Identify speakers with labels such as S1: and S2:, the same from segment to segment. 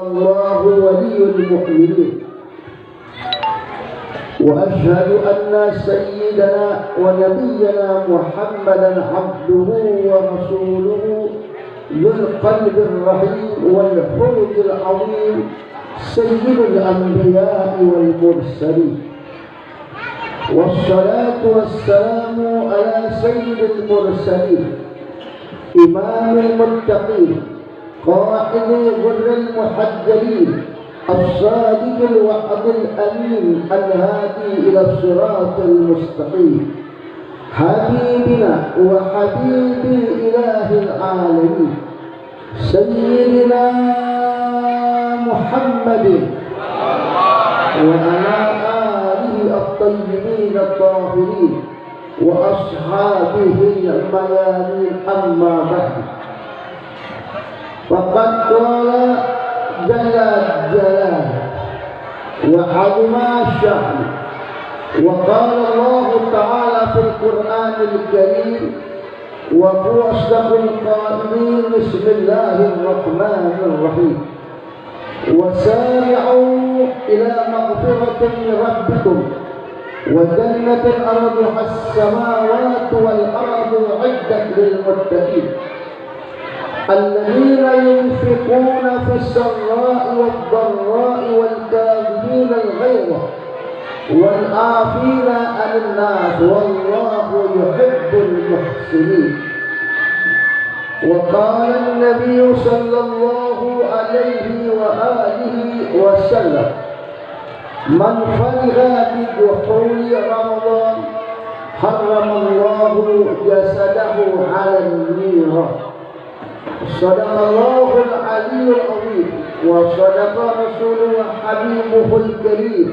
S1: الله ولي المؤمنين وأشهد أن سيدنا ونبينا محمدا عبده ورسوله ذو القلب الرحيم والخلق العظيم سيد الأنبياء والمرسلين، والصلاة والسلام على سيد المرسلين إمام المتقين قائد غر المحجلين الصادق الوعد الأمين الهادي إلى الصراط المستقيم، حبيبنا وحبيب إله العالمين سيدنا محمد وعلى آله الطيبين الطاهرين وأصحابه الميامين. أما بعد، فقد قال جل جلاله وعظم شأنه وقال الله تعالى في القرآن الكريم وهو أصدق القائلين: بسم الله الرحمن الرحيم، وسارعوا إلى مغفرة من ربكم وجنة أرضها السماوات والأرض أعدت للمتقين الذين ينفقون في السراء والضراء والكاظمين الغيظ والعافين عن الناس والله يحب المحسنين. وقال النبي صلى الله عليه وآله وسلم: من فرغ بدخول رمضان حرم الله جسده على النيران. صدق الله العلي العظيم وصدق رسوله وحبيبه الكريم،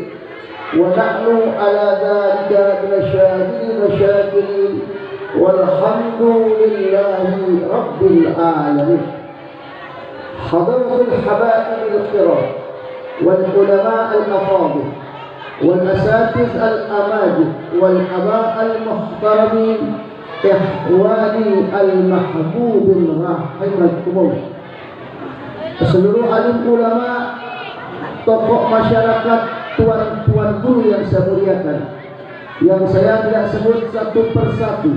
S1: ونحن على ذلك من الشاهدين الشاكرين، والحمد لله رب العالمين. حضرة الحبائب الكرام والعلماء الأفاضل والأساتذة الأماجد والآباء المحترمين، إخواني المحبوب rahimakumullah, seluruh alim ulama, tokoh masyarakat, tuan-tuan guru yang saya muliakan, yang saya tidak sebut satu persatu,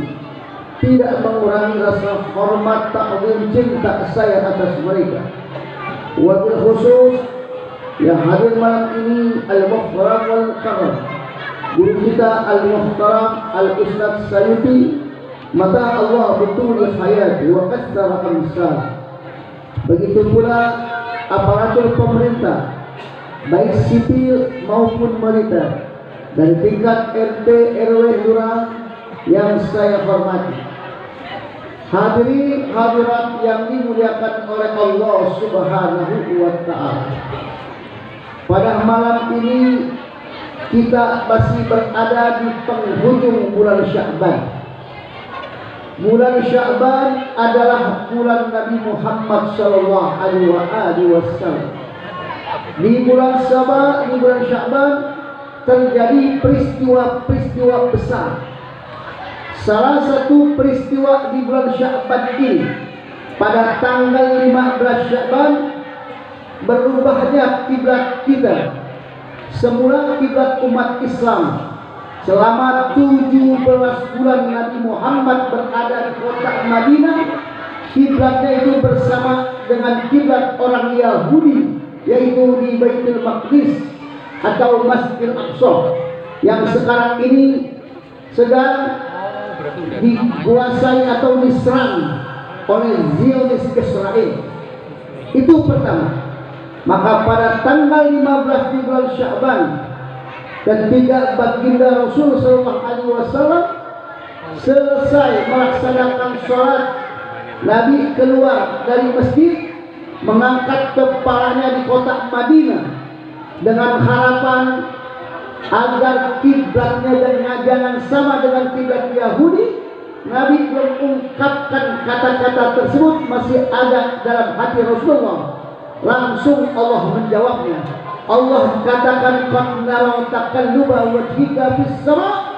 S1: tidak mengurangi rasa hormat, takzim, cinta saya atas mereka. Wabil khusus yang hadir malam ini Al-Muhtaram wal-Karam, guru kita Al-Muhtaram Al-Ustaz Sayuti, mata Allah betul hayati wa qaddara amsal. Begitu pula aparatur pemerintah baik sipil maupun militer dari tingkat RT RW lurah yang saya hormati. Hadirin hadirat yang dimuliakan oleh Allah Subhanahu wa taala. Pada malam ini kita masih berada di penghujung bulan Sya'ban. Bulan Sya'ban adalah bulan Nabi Muhammad sallallahu alaihi wasallam. Di bulan Sya'ban terjadi peristiwa-peristiwa besar. Salah satu peristiwa di bulan Sya'ban ini, pada tanggal 15 Sya'ban, berubahnya kiblat kita. Semula kiblat umat Islam selama 17 bulan Nabi Muhammad berada di kota Madinah, kiblatnya itu bersama dengan kiblat orang Yahudi, yaitu di Baitul Maqdis atau Masjidil Aqsa, yang sekarang ini sedang dikuasai atau diserang oleh Zionis Israel. Itu pertama. Maka pada tanggal 15 di bulan Sya'ban, ketika baginda Rasul sallallahu alaihi wasallam selesai melaksanakan sholat, Nabi keluar dari masjid mengangkat kepalanya di kota Madinah dengan harapan agar kiblatnya dan jangan sama dengan kiblat Yahudi. Nabi mengungkapkan kata-kata tersebut masih ada dalam hati Rasulullah. Langsung Allah menjawabnya. Allah katakan, qad nara taqalluba wajhika fis sama'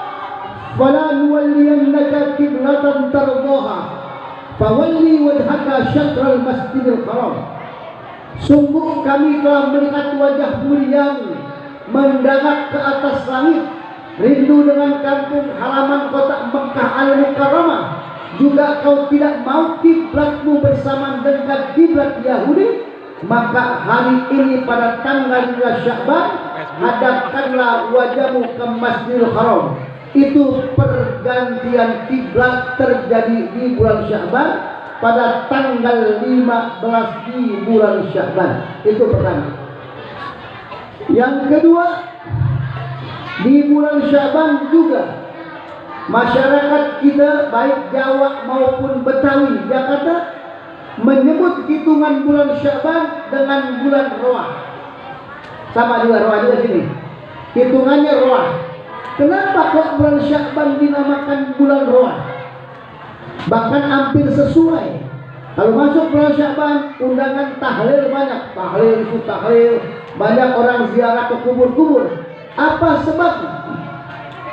S1: fala nuwalliyannaka qiblatan tardaha fawalli wajhaka syatral masjidil haram. Sungguh kami telah melihat wajah muliamu mendarat ke atas langit, rindu dengan kampung halaman kota Mekah Al-Mukarramah. Juga kau tidak mau kiblatmu bersama dengan kiblat Yahudi, maka hari ini pada tanggal 2 Sya'ban hadapkanlah wajahmu ke Masjidil Haram. Itu pergantian kiblat terjadi di bulan Sya'ban pada tanggal 15 di bulan Sya'ban. Itu pertama. Yang kedua, di bulan Sya'ban juga masyarakat kita baik Jawa maupun Betawi Jakarta menyebut hitungan bulan Sya'ban dengan bulan Roah. Sama juga Roah juga sini. Hitungannya Roah. Kenapa kok bulan Sya'ban dinamakan bulan Roah? Bahkan hampir sesuai. Kalau masuk bulan Sya'ban, undangan tahlil banyak. Tahlil, banyak orang ziarah ke kubur-kubur. Apa sebabnya?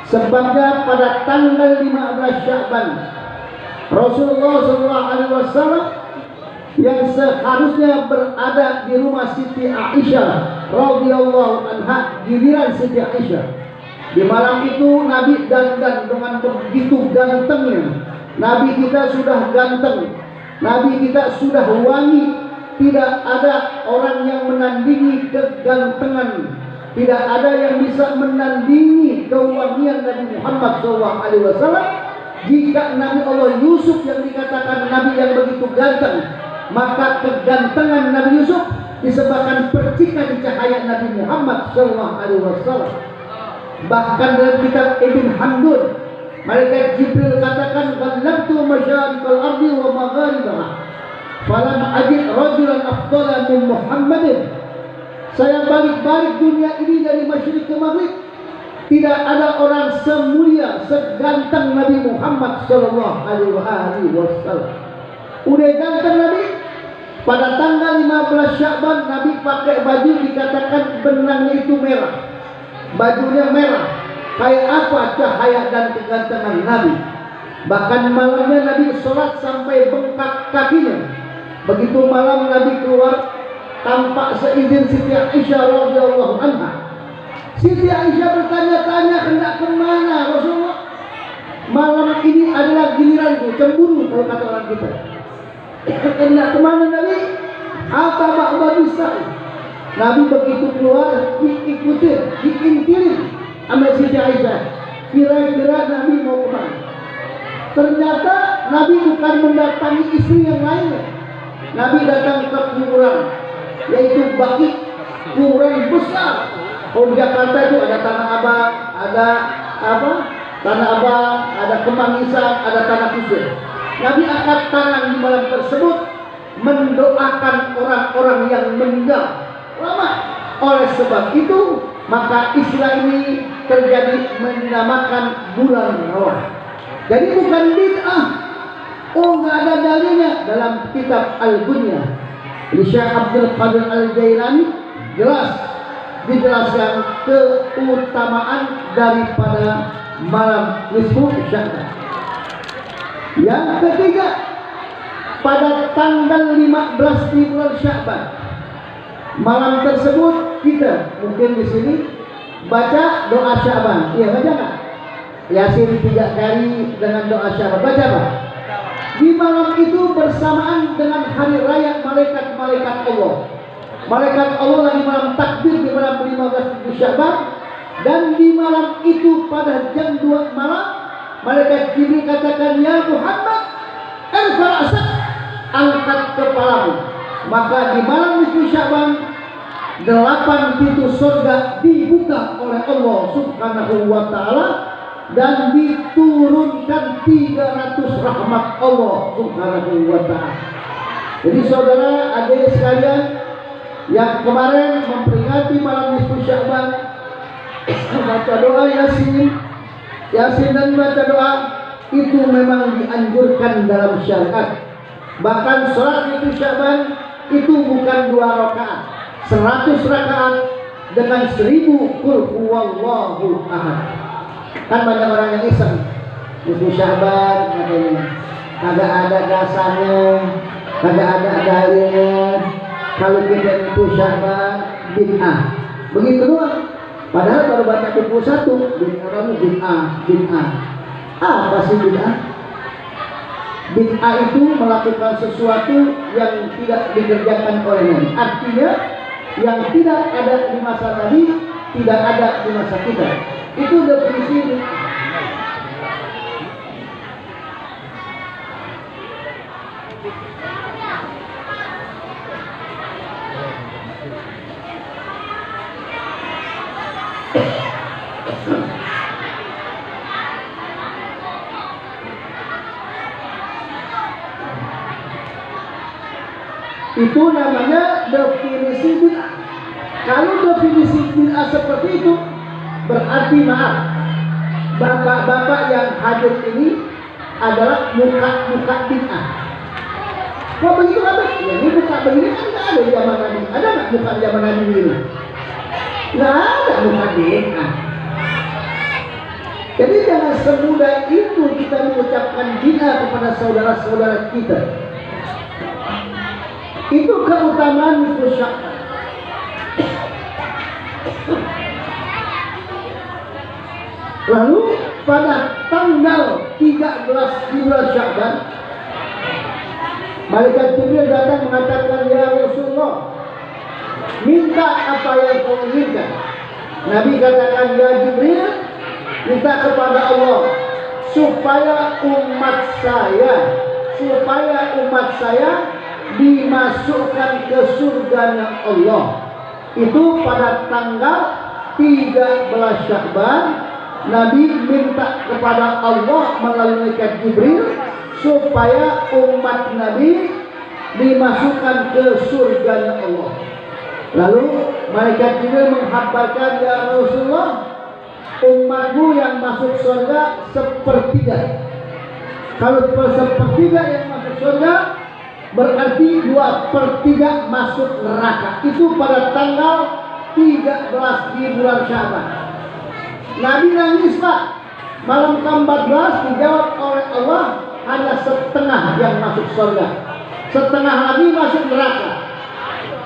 S1: Sebabnya pada tanggal 15 Sya'ban Rasulullah SAW yang seharusnya berada di rumah Siti Aisyah radhiyallahu anha, giliran Siti Aisyah. Di malam itu Nabi dandan dengan begitu gantengnya. Nabi kita sudah ganteng, Nabi kita sudah wangi. Tidak ada orang yang menandingi kegantengan, tidak ada yang bisa menandingi kewangian Nabi Muhammad SAW. Jika Nabi Allah Yusuf yang dikatakan Nabi yang begitu ganteng, maka kegantengan Nabi Yusuf disebabkan percikan cahaya Nabi Muhammad SAW. Bahkan dalam kitab Ibn Hamdun, malaikat Jibril katakan, "Qallabtu masyariqal ardi wa magharibaha, falam ajid rajulan afdala min Muhammadin." Saya balik-balik dunia ini dari masyriq ke maghrib, tidak ada orang semulia, seganteng Nabi Muhammad sallallahu alaihi wasallam. Udah ganteng Nabi. Pada tanggal 15 Sya'ban Nabi pakai baju dikatakan benangnya itu merah. Bajunya merah. Kayak apa cahaya dan kegantengan Nabi. Bahkan malamnya Nabi sholat sampai bengkak kakinya. Begitu malam Nabi keluar, tampak seizin Siti Aisyah radhiyallahu anha. Siti Aisyah bertanya-tanya, hendak kemana Rasulullah? Malam ini adalah giliranku, cemburu kalau kata orang kita. Hendak kemana Nabi? Apa ba'da bisa? Nabi begitu keluar, diikutin, diintilin sama Siti Aisyah. Kira-kira Nabi mau kemana? Ternyata Nabi bukan mendatangi istri yang lainnya. Nabi datang ke kuburan, yaitu Baqi, kuburan besar. Kalau di Jakarta itu ada Tanah Abang, ada apa? Tanah Abang, ada Kemangisan, ada Tanah Kusir. Nabi angkat tangan di malam tersebut mendoakan orang-orang yang meninggal. Lama. Oleh sebab itu, maka istilah ini terjadi dinamakan bulan Roah. Jadi bukan bid'ah. Oh, nggak ada dalilnya dalam kitab Al-Bunyah. Syekh Abdul Qadir Al-Jailani jelas dijelaskan keutamaan daripada malam nisfu Sya'ban. Yang ketiga, pada tanggal 15 di bulan Sya'ban, malam tersebut kita mungkin di sini baca doa Sya'ban. Iya, baca nggak? Yasin 3 kali dengan doa Sya'ban. Baca Pak. Di malam itu bersamaan dengan hari raya malaikat-malaikat Allah. Malaikat Allah lagi malam takbir di malam 15 Sya'ban, dan di malam itu pada jam 2 malam malaikat Jibril katakan, "Ya Muhammad, irfa' ra'sak, angkat kepalamu." Maka di malam nisfu Sya'ban 8 pintu surga dibuka oleh Allah Subhanahu wa ta'ala, dan diturunkan 300 rahmat Allah Subhanahu wa ta'ala. Jadi saudara adik sekalian yang kemarin memperingati malam nisfu Sya'ban, baca doa Yasin dan baca doa itu memang dianjurkan dalam syariat. Bahkan sholat nisfu Sya'ban itu bukan 2 rakaat, 100 rakaat dengan 1000 qul huwallahu ahad. Kan banyak orang yang iseng nisfu Sya'ban katanya kagak ada dasarnya, kagak ada dalilnya. kalau kita itu Sya'ban bid'ah. Begitu doang. Padahal baru baca buku 1 bid'ah. Apa sih bid'ah? Bid'ah itu melakukan sesuatu yang tidak dikerjakan oleh Nabi. Artinya yang tidak ada di masa Nabi tidak ada di masa kita. Itu definisi. Itu namanya definisi bid'ah. Kalau definisi bid'ah seperti itu, berarti maaf, bapak-bapak yang hadir ini adalah muka-muka bid'ah. Kok begitu apa? Ya ini muka begini kan nggak ada di zaman Nabi. Ada nggak muka di zaman Nabi begini? Nggak ada muka bid'ah. Jadi jangan semudah itu kita mengucapkan bid'ah kepada saudara-saudara kita. Itu keutamaan nisfu Sya'ban. Lalu pada tanggal 13 di bulan Sya'ban, malaikat Jibril datang mengatakan, ya Rasulullah, minta apa yang kau inginkan. Nabi katakan, ya Jibril, minta kepada Allah supaya umat saya dimasukkan ke surganya Allah. Itu pada tanggal 13 Sya'ban, Nabi minta kepada Allah melalui malaikat Jibril supaya umat Nabi dimasukkan ke surganya Allah. Lalu malaikat Jibril menghabarkan, ya Rasulullah, umatmu yang masuk surga sepertiga. Kalau sepertiga yang masuk surga, berarti 2/3 masuk neraka. Itu pada tanggal 13 di bulan Sya'ban. Nabi nangis, Pak. Malam ke-14 dijawab oleh Allah, hanya setengah yang masuk surga, setengah lagi masuk neraka.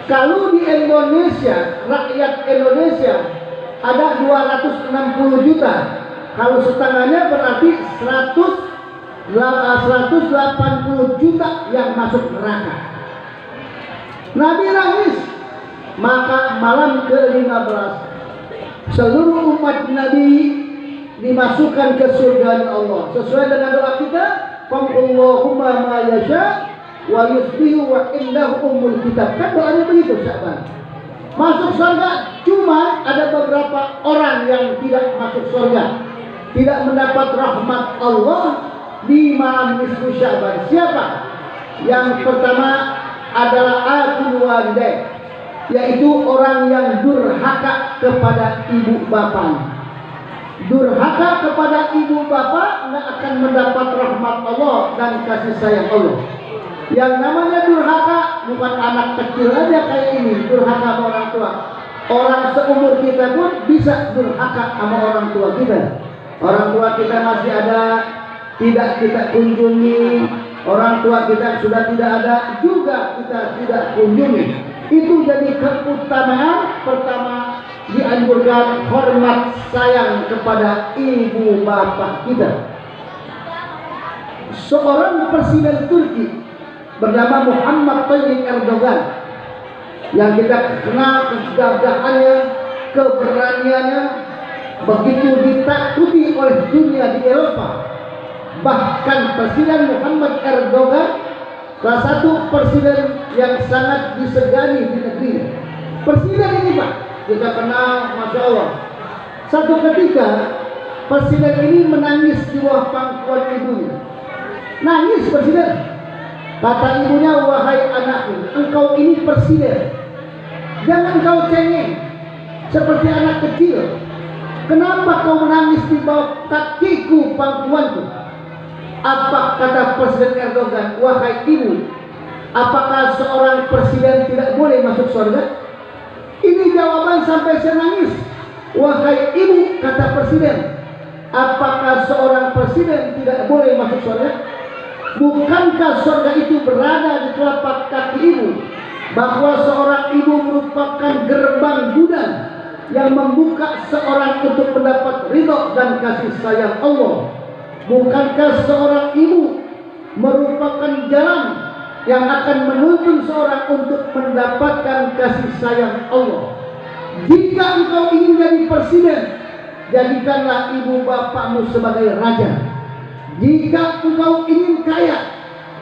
S1: Kalau di Indonesia, rakyat Indonesia ada 260 juta. Kalau setengahnya berarti 180 juta yang masuk neraka. Nabi nangis. Maka malam ke-15 seluruh umat Nabi dimasukkan ke surga Allah sesuai dengan doa kita, Allahumma ma yasha wa yusbihu wa indahu ummul kitab. Kan doanya begitu, Sya'ban. Masuk surga, cuma ada beberapa orang yang tidak masuk surga, tidak mendapat rahmat Allah di malam nisfu Sya'ban. Siapa? Yang pertama adalah akul walidain, yaitu orang yang durhaka kepada ibu bapa. Durhaka kepada ibu bapa nggak akan mendapat rahmat Allah dan kasih sayang Allah. Yang namanya durhaka bukan anak kecil aja kayak ini, durhaka sama orang tua. Orang seumur kita pun bisa durhaka sama orang tua kita. Orang tua kita masih ada, tidak kita kunjungi. Orang tua kita sudah tidak ada, juga kita tidak kunjungi. Itu jadi keutamaan pertama, dianjurkan hormat sayang kepada ibu bapak kita. Seorang presiden Turki bernama Muhammad Tayyip Erdogan, yang kita kenal kegagahannya, keberaniannya, begitu ditakuti oleh dunia di Eropa. Bahkan Presiden Muhammad Erdogan salah satu presiden yang sangat disegani di negeri. Presiden ini, Pak, kita kenal, Masya Allah. Satu ketika presiden ini menangis di bawah pangkuan ibunya. Nangis presiden. Kata ibunya, wahai anakku, engkau ini presiden, jangan kau cengeng seperti anak kecil. Kenapa kau menangis di bawah kakiku, pangkuanku? Apa kata Presiden Erdogan? Wahai ibu, apakah seorang presiden tidak boleh masuk surga? Ini jawaban sampai saya nangis. Wahai ibu, kata presiden, apakah seorang presiden tidak boleh masuk surga? Bukankah surga itu berada di telapak kaki ibu? bahwa seorang ibu merupakan gerbang gudang yang membuka seorang untuk mendapat ridho dan kasih sayang Allah. Bukankah seorang ibu merupakan jalan yang akan menuntun seorang untuk mendapatkan kasih sayang Allah? Jika engkau ingin jadi presiden, jadikanlah ibu bapakmu sebagai raja. Jika engkau ingin kaya,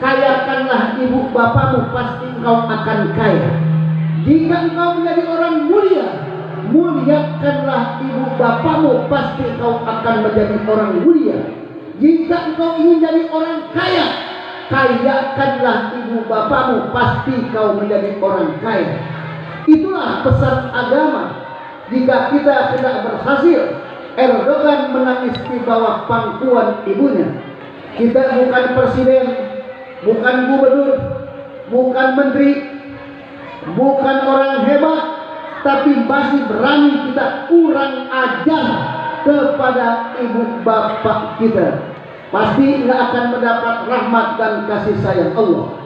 S1: kayakanlah ibu bapakmu, pasti engkau akan kaya. Jika engkau menjadi orang mulia, muliakanlah ibu bapakmu, pasti engkau akan menjadi orang mulia. Jika engkau ingin jadi orang kaya, kayakanlah ibu bapakmu, pasti kau menjadi orang kaya. Itulah pesan agama. Jika kita tidak berhasil, Erdogan menangis di bawah pangkuan ibunya. Kita bukan presiden, bukan gubernur, bukan menteri, bukan orang hebat, tapi masih berani kita kurang ajar kepada ibu bapak kita. Pasti nggak akan mendapat rahmat dan kasih sayang Allah.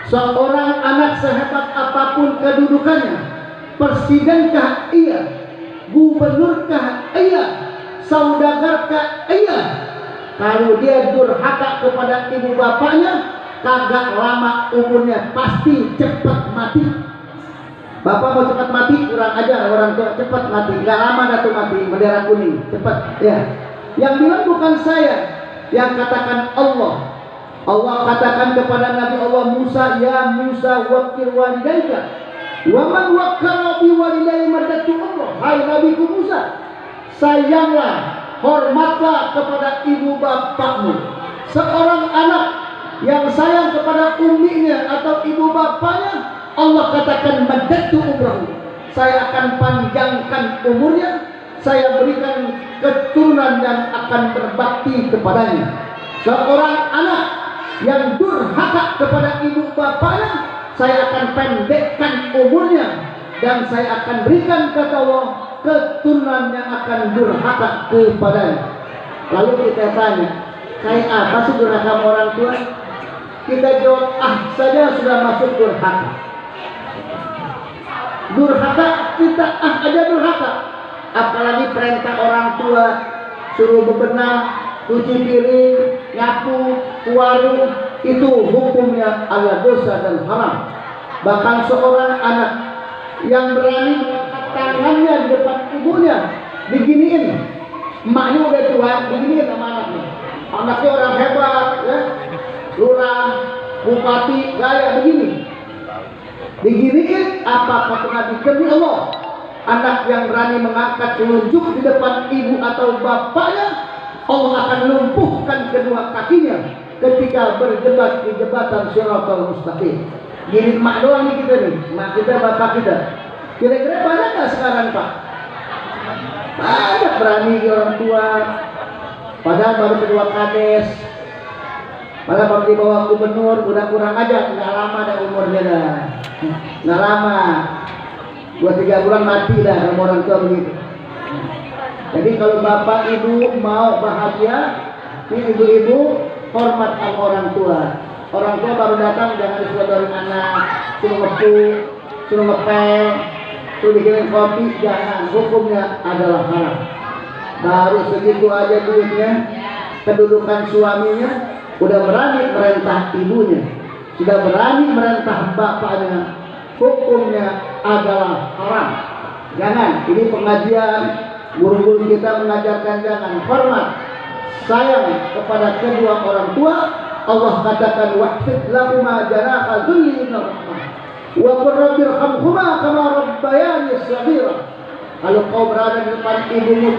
S1: Seorang anak sehebat apapun kedudukannya, presidenkah iya, gubernurkah iya, saudagarkah iya, kalau dia durhaka kepada ibu bapaknya, kagak lama umurnya, pasti cepat mati. Bapak mau cepat mati, kurang ajar orang tua, cepat mati, nggak lama dah tuh mati, bendera kuning, cepat ya. Yang bilang bukan saya, yang katakan Allah. Allah katakan kepada Nabi Allah Musa, ya Musa wakil walidaika wa man wakkala bi walidayhi madatu Allah. Hai Nabiku Musa, sayanglah, hormatlah kepada ibu bapakmu. Seorang anak yang sayang kepada umminya atau ibu bapaknya, Allah katakan madatu umrahu, saya akan panjangkan umurnya, saya berikan keturunan yang akan berbakti kepadanya. Seorang anak yang durhaka kepada ibu bapaknya, saya akan pendekkan umurnya dan saya akan berikan, kata Allah, keturunan yang akan durhaka kepadanya. Lalu kita tanya, kayak apa sih durhaka orang tua? Kita jawab, saja sudah masuk durhaka. Durhaka, kita aja durhaka. Apalagi perintah orang tua, suruh bebenah, cuci piring, nyapu, warung, itu hukumnya adalah dosa dan haram. Bahkan seorang anak yang berani mengangkat tangannya di depan ibunya, diginiin, emaknya udah tua, diginiin sama anaknya. Anaknya orang hebat, ya, lurah, bupati, gaya begini, diginiin. Apa kata Nabi? Demi Allah, anak yang berani mengangkat telunjuk di depan ibu atau bapaknya, Allah akan lumpuhkan kedua kakinya ketika berdebat di jembatan Shiratal Mustaqim. Gini emak doang nih kita nih, emak kita, bapak kita. Kira-kira banyak nggak sekarang Pak? Banyak berani di orang tua. Padahal baru kedua kades, padahal baru di bawah gubernur, udah kurang aja, nggak lama dah umurnya dah, nggak lama, 2-3 bulan mati dah sama orang tua begitu. Jadi kalau bapak ibu mau bahagia, ini ibu-ibu hormat sama orang tua. Orang tua baru datang jangan disuruh anak, suruh ngepuk, suruh ngepel, suruh bikinin kopi, jangan. Hukumnya adalah haram. Baru segitu aja duitnya, kedudukan suaminya, udah berani merentah ibunya, sudah berani merentah bapaknya, hukumnya adalah haram. Jangan. Ini pengajian. Guru-guru kita mengajarkan jangan hormat, sayang kepada kedua orang tua. Allah katakan wahfid lahuma janaha dhulli minar rahmah wa qur rabbirhamhuma kama rabbayani shaghira. Kalau kau berada di depan ibumu,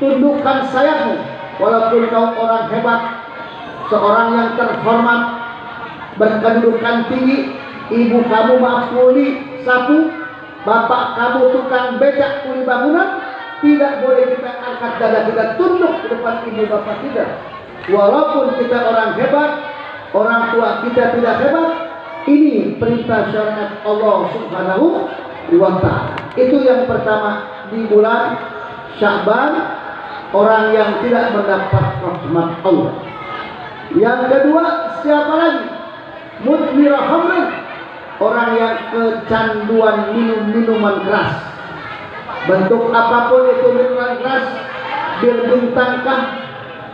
S1: tundukkan sayangmu. Walaupun kau orang hebat, seorang yang terhormat, berkedudukan tinggi, ibu kamu mah kuli sapu, bapak kamu tukang becak kuli bangunan, tidak boleh kita angkat dada kita tunduk di depan ibu bapak kita. Walaupun kita orang hebat, orang tua kita tidak hebat. Ini perintah syariat Allah Subhanahu wa ta'ala. Itu yang pertama di bulan Sya'ban, orang yang tidak mendapat rahmat Allah. Yang kedua, siapa lagi? Mudmira hamrin, orang yang kecanduan minum minuman keras. Bentuk apapun itu minuman keras, bir bintangkah,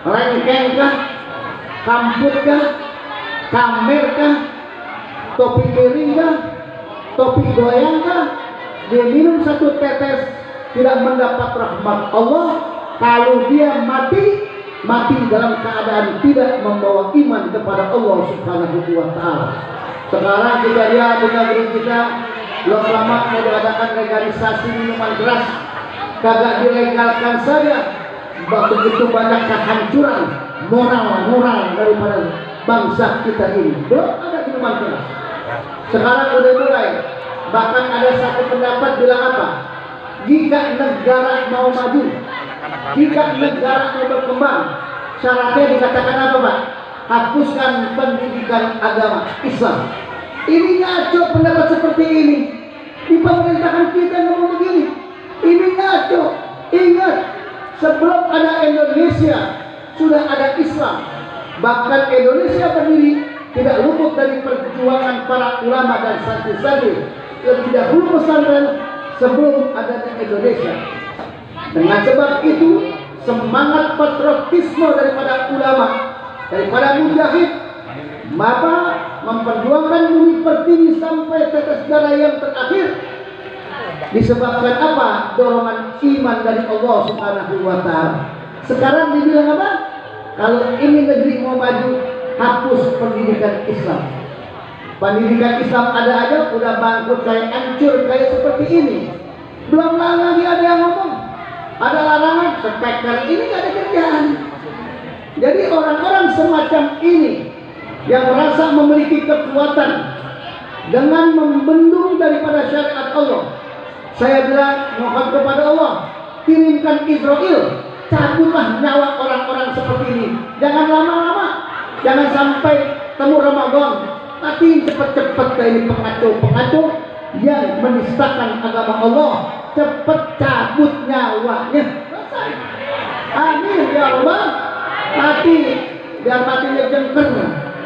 S1: lengkengkah, kampurkah, kamerkah, topi piringkah, topi goyangkah, dia minum satu tetes tidak mendapat rahmat Allah. Kalau dia mati dalam keadaan tidak membawa iman kepada Allah Subhanahu wa Ta'ala. Sekarang kita lihat di negeri kita belum lama mengadakan legalisasi minuman keras, kagak dilegalkan saja, begitu banyak kehancuran moral daripada bangsa kita ini. Belum ada minuman keras, sekarang udah mulai. Bahkan ada satu pendapat bilang apa? Jika negara mau maju, jika negara mau berkembang, syaratnya dikatakan apa, Pak? Hapuskan pendidikan agama Islam. Ini ngaco pendapat seperti ini. Di pemerintahan kita ngomong begini. Ini ngaco. Ingat, sebelum ada Indonesia sudah ada Islam. Bahkan Indonesia berdiri tidak luput dari perjuangan para ulama dan santri-santri. Lebih dahulu pesantren sebelum adanya Indonesia. Dengan sebab itu, semangat patriotisme daripada ulama, daripada mujahid, maka memperjuangkan bumi pertiwi sampai tetes darah yang terakhir. Disebabkan apa? Dorongan iman dari Allah Subhanahu wa Ta'ala. Sekarang dibilang apa? Kalau ini negeri mau maju, hapus pendidikan Islam. Pendidikan Islam ada aja udah bangkrut kayak hancur kayak seperti ini. Belum lagi ada yang ngomong ada larangan spekter, ini gak ada kerjaan. Jadi orang-orang semacam ini yang merasa memiliki kekuatan dengan membendung daripada syariat Allah, saya bilang mohon kepada Allah, kirimkan Israel, cabutlah nyawa orang-orang seperti ini. Jangan lama-lama, jangan sampai temu Ramadan mati cepet-cepet kayak ini pengacau-pengacau yang menistakan agama Allah. Cepet cabut nyawanya. Amin ya Allah. Mati biar matinya jengker,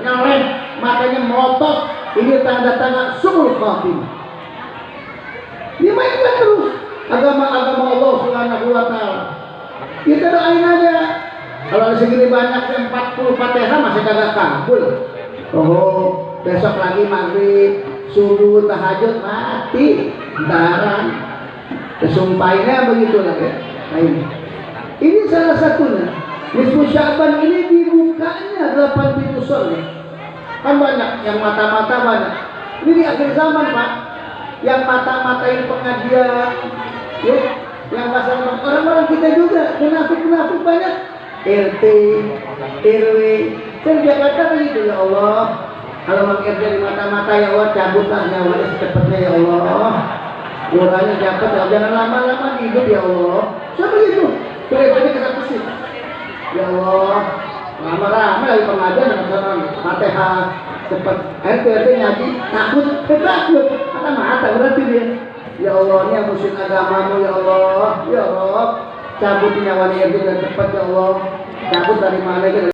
S1: nyaleh, matanya melotot. Ini tanda-tanda sumul khatimah. Dimainkan terus agama-agama Allah Subhanahu wa Ta'ala. Kita doain aja. Kalau ada segini banyak 40 Fatihah masih kagak kabul. Oh, besok lagi maghrib, subuh, tahajud mati daran. Kesumpahinnya begitu lah ya. Nah, ini salah satunya. Nisfu Sya'ban ini dibukanya 8 pintu surga. Kan banyak yang mata-mata banyak. Ini di akhir zaman, Pak. Yang mata-matain pengajian, ya, yang pasang orang-orang kita juga munafik-munafik banyak. RT, RW, dan Jakarta begitu ya Allah. Kalau mengir dari mata-mata ya Allah, cabutlah nyawanya secepatnya ya Allah. Uranya dapat, jangan lama-lama hidup ya Allah. Siapa itu? Boleh-boleh kita pesik. Ya Allah, lama-lama lagi pengajian dengan orang Fatihah cepat. RT ngaji takut, karena mata berarti dia. Ya Allah, ini yang musuh agamamu ya Allah. Ya Allah, cabut nyawanya RT dan cepat ya Allah. Cabut dari mana?